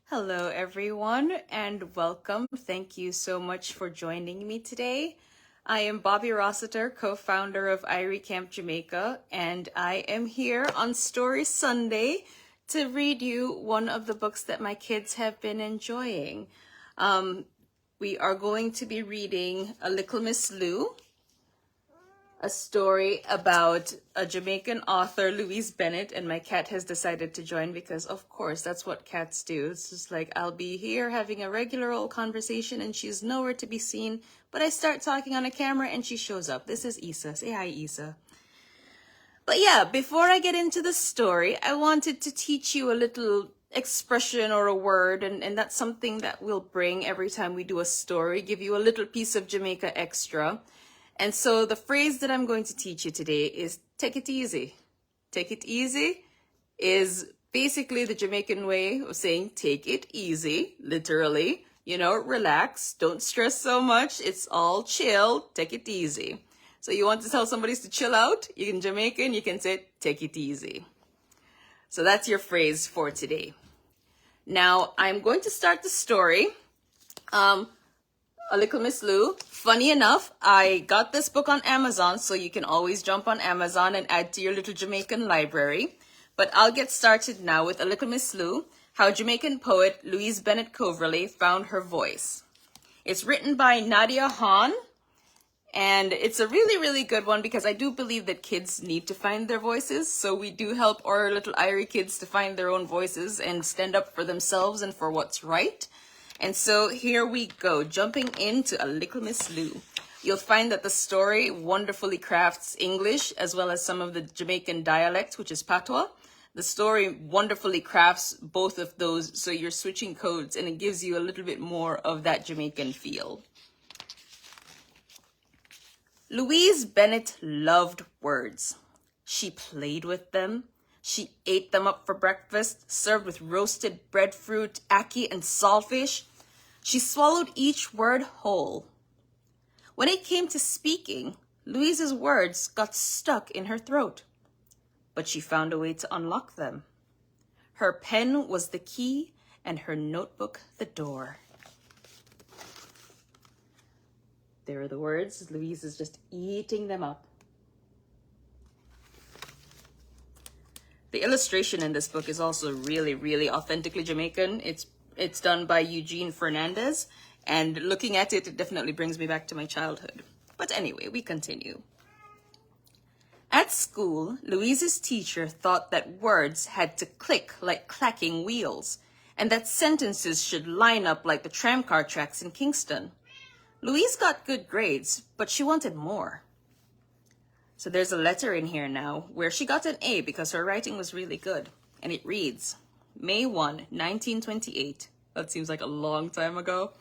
Hello, everyone, and welcome. Thank you so much for joining me today. I am Bobby Rossiter, co-founder of Irie Camp Jamaica, and I am here on Story Sunday to read you one of the books that my kids have been enjoying. We are going to be reading Likkle Miss Lou, a story about a Jamaican author, Louise Bennett, and my cat has decided to join because, of course, that's what cats do. It's just like I'll be here having a regular old conversation and she's nowhere to be seen, but I start talking on a camera and she shows up. This is Isa. Say hi, Isa. But yeah, before I get into the story, I wanted to teach you a little expression or a word, and that's something that we'll bring every time we do a story, give you a little piece of Jamaica extra. And so the phrase that I'm going to teach you today is take it easy. Take it easy is basically the Jamaican way of saying take it easy, literally. You know, relax, don't stress so much. It's all chill, take it easy. So you want to tell somebody to chill out? You can Jamaican, you can say take it easy. So that's your phrase for today. Now, I'm going to start the story. Likkle Miss Lou. Funny enough, I got this book on Amazon, so you can always jump on Amazon and add to your little Jamaican library. But I'll get started now with Likkle Miss Lou, how Jamaican poet Louise Bennett Coverley found her voice. It's written by Nadia Hohn, and it's a really, really good one because I do believe that kids need to find their voices. So we do help our little Irie kids to find their own voices and stand up for themselves and for what's right. And so here we go, jumping into Likkle Miss Lou. You'll find that the story wonderfully crafts English as well as some of the Jamaican dialect, which is patois. The story wonderfully crafts both of those, so you're switching codes and it gives you a little bit more of that Jamaican feel. Louise Bennett loved words. She played with them. She ate them up for breakfast, served with roasted breadfruit, ackee, and saltfish. She swallowed each word whole. When it came to speaking, Louise's words got stuck in her throat, but she found a way to unlock them. Her pen was the key and her notebook the door. There are the words. Louise is just eating them up. The illustration in this book is also really, really authentically Jamaican. It's done by Eugene Fernandez, and looking at it, it definitely brings me back to my childhood. But anyway, we continue. At school, Louise's teacher thought that words had to click like clacking wheels, and that sentences should line up like the tramcar tracks in Kingston. Louise got good grades, but she wanted more. So there's a letter in here now where she got an A because her writing was really good. And it reads, May 1, 1928. That seems like a long time ago.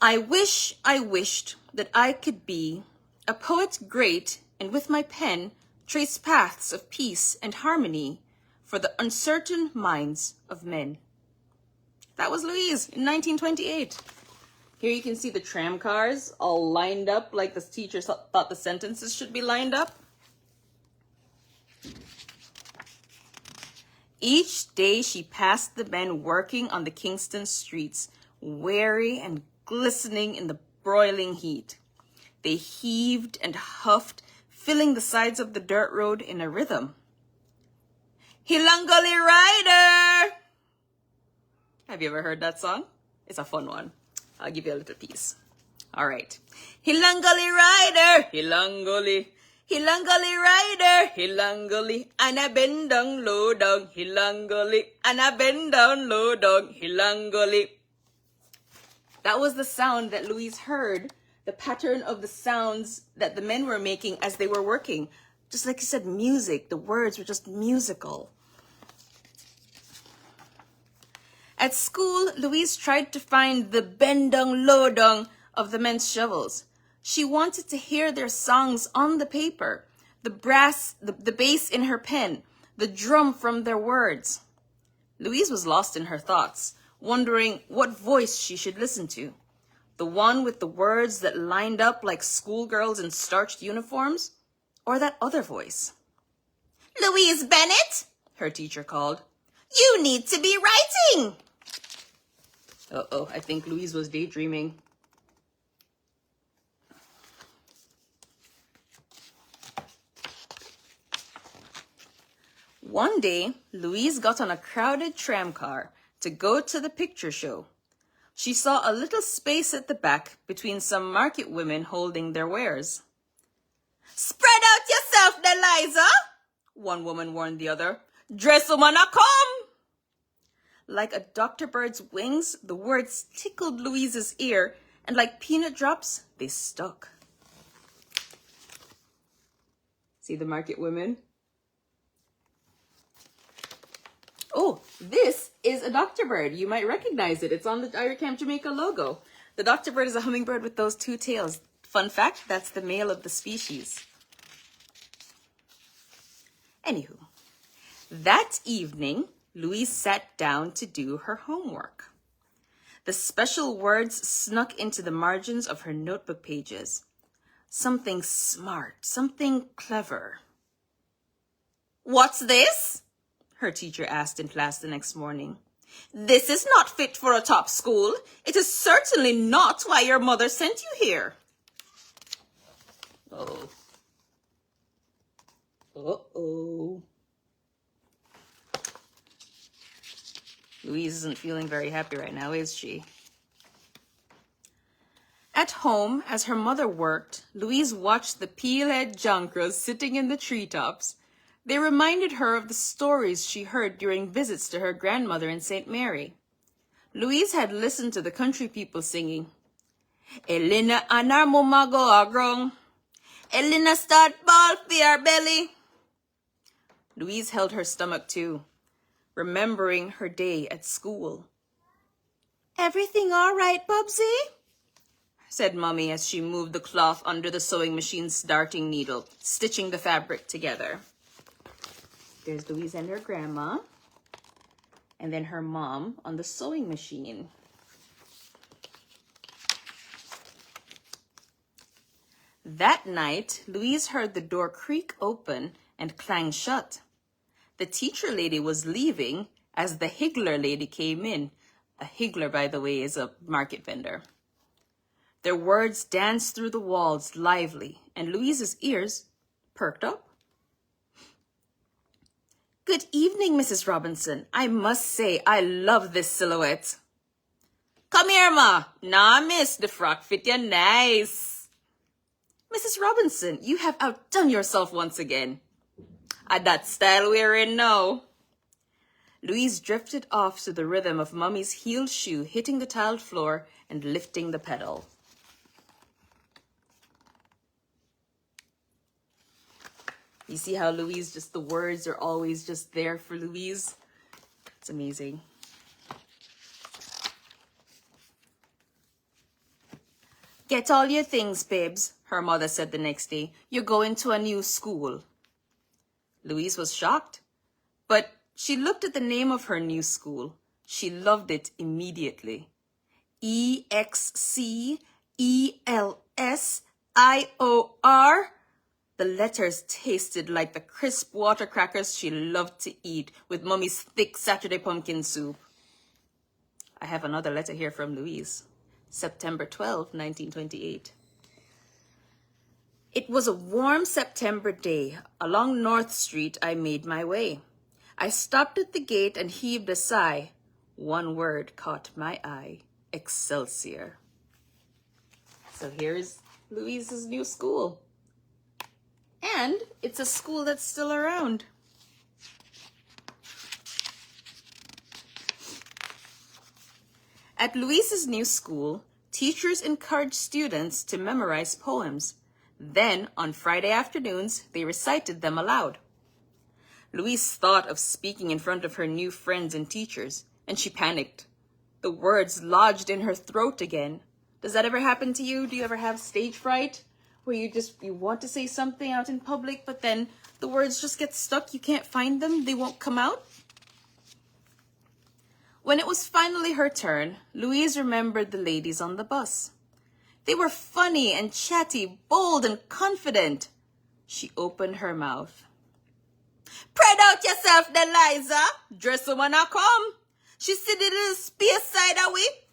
I wished that I could be a poet great and with my pen trace paths of peace and harmony for the uncertain minds of men. That was Louise in 1928. Here you can see the tram cars all lined up like the teacher thought the sentences should be lined up. Each day she passed the men working on the Kingston streets, weary and glistening in the broiling heat. They heaved and huffed, filling the sides of the dirt road in a rhythm. Hilangoli Rider! Have you ever heard that song? It's a fun one. I'll give you a little piece. All right. Hilangoli Rider, Hilangoli. Hilangoli Rider, Hilangoli. And I bend down, low down, Hilangoli. And I bend down, low down, Hilangoli. That was the sound that Louise heard, the pattern of the sounds that the men were making as they were working. Just like you said, music. The words were just musical. At school, Louise tried to find the bendung lodung of the men's shovels. She wanted to hear their songs on the paper, the bass in her pen, the drum from their words. Louise was lost in her thoughts, wondering what voice she should listen to. The one with the words that lined up like schoolgirls in starched uniforms, or that other voice? Louise Bennett, her teacher called. You need to be writing. Uh-oh, I think Louise was daydreaming. One day, Louise got on a crowded tramcar to go to the picture show. She saw a little space at the back between some market women holding their wares. "Spread out yourself, Deliza," one woman warned the other. "Dress woman a come." Like a Dr. Bird's wings, the words tickled Louise's ear, and like peanut drops, they stuck. See the market women? Oh, this is a Dr. Bird. You might recognize it. It's on the IRI Camp Jamaica logo. The Dr. Bird is a hummingbird with those two tails. Fun fact, that's the male of the species. Anywho, that evening, Louise sat down to do her homework. The special words snuck into the margins of her notebook pages. Something smart, something clever. "What's this?" her teacher asked in class the next morning. "This is not fit for a top school. It is certainly not why your mother sent you here." Oh. Uh-oh. Louise isn't feeling very happy right now, is she? At home, as her mother worked, Louise watched the peelhead jankras sitting in the treetops. They reminded her of the stories she heard during visits to her grandmother in St. Mary. Louise had listened to the country people singing, "Elena anar mumago agrong. Elena start ball for our belly." Louise held her stomach too, remembering her day at school. "Everything all right, Bubsy?" said Mummy as she moved the cloth under the sewing machine's darting needle, stitching the fabric together. There's Louise and her grandma, and then her mom on the sewing machine. That night, Louise heard the door creak open and clang shut. The teacher lady was leaving as the higgler lady came in. A higgler, by the way, is a market vendor. Their words danced through the walls lively, and Louise's ears perked up. "Good evening, Mrs. Robinson. I must say, I love this silhouette." "Come here, Ma." "Nah, miss, the frock fit you nice." "Mrs. Robinson, you have outdone yourself once again." That style we're in now." Louise drifted off to the rhythm of Mummy's heeled shoe hitting the tiled floor and lifting the pedal. You see how Louise, just the words are always just there for Louise? It's amazing. "Get all your things, babes," her mother said the next day. "You're going to a new school." Louise was shocked, but she looked at the name of her new school. She loved it immediately. EXCELSIOR. The letters tasted like the crisp water crackers she loved to eat with Mummy's thick Saturday pumpkin soup. I have another letter here from Louise. September 12, 1928. It was a warm September day. Along North Street, I made my way. I stopped at the gate and heaved a sigh. One word caught my eye: Excelsior. So here's Louise's new school. And it's a school that's still around. At Louise's new school, teachers encouraged students to memorize poems. Then, on Friday afternoons, they recited them aloud. Louise thought of speaking in front of her new friends and teachers, and she panicked. The words lodged in her throat again. Does that ever happen to you? Do you ever have stage fright? Where you want to say something out in public, but then the words just get stuck, you can't find them, they won't come out? When it was finally her turn, Louise remembered the ladies on the bus. They were funny and chatty, bold and confident. She opened her mouth. "Spread out yourself, Deliza. Dress woman a come. She see the little space side away.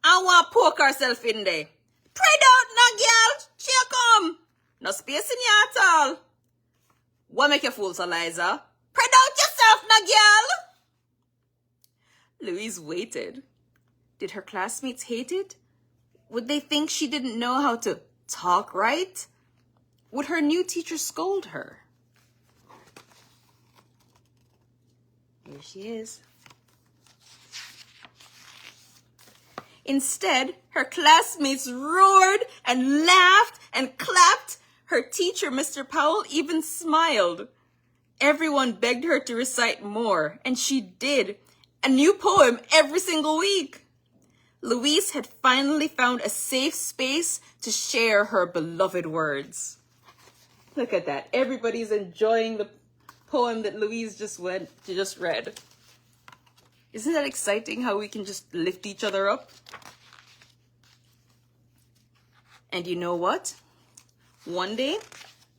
I want poke herself in there. Pray out now, girl. She come. No space in you at all. What make you fool, so Liza? Pray out yourself now, girl. Louise waited. Did her classmates hate it? Would they think she didn't know how to talk right? Would her new teacher scold her? Here she is. Instead, her classmates roared and laughed and clapped. Her teacher, Mr. Powell, even smiled. Everyone begged her to recite more, and she did. A new poem every single week. Louise had finally found a safe space to share her beloved words. Look at that. Everybody's enjoying the poem that Louise just read. Isn't that exciting how we can just lift each other up? And you know what? One day,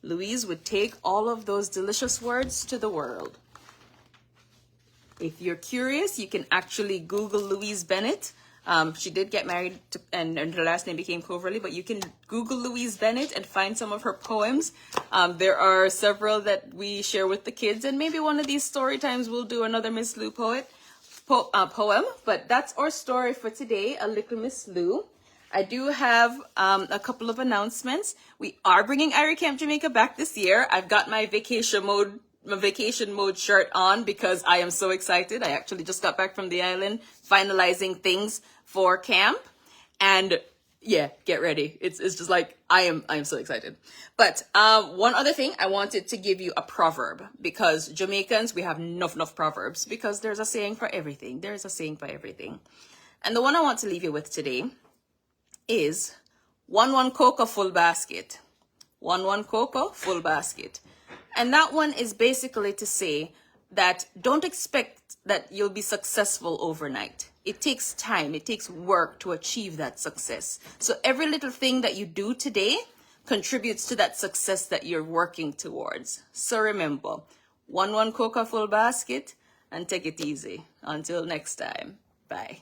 Louise would take all of those delicious words to the world. If you're curious, you can actually Google Louise Bennett. She did get married and her last name became Coverley, but you can Google Louise Bennett and find some of her poems. There are several that we share with the kids, and maybe one of these story times we'll do another Miss Lou poem. But that's our story for today, a Likkle Miss Lou. I do have a couple of announcements. We are bringing Irie Camp Jamaica back this year. I've got my vacation mode shirt on because I am so excited. I actually just got back from the island, finalizing things for camp, and yeah, get ready. It's just like I am so excited. But one other thing, I wanted to give you a proverb, because Jamaicans, we have enough proverbs, because there's a saying for everything. There's a saying for everything. And the one I want to leave you with today is one cocoa full basket. One cocoa full basket. And that one is basically to say that don't expect that you'll be successful overnight. It takes time, it takes work to achieve that success. So every little thing that you do today contributes to that success that you're working towards. So remember, one cocoa full basket, and take it easy. Until next time, bye.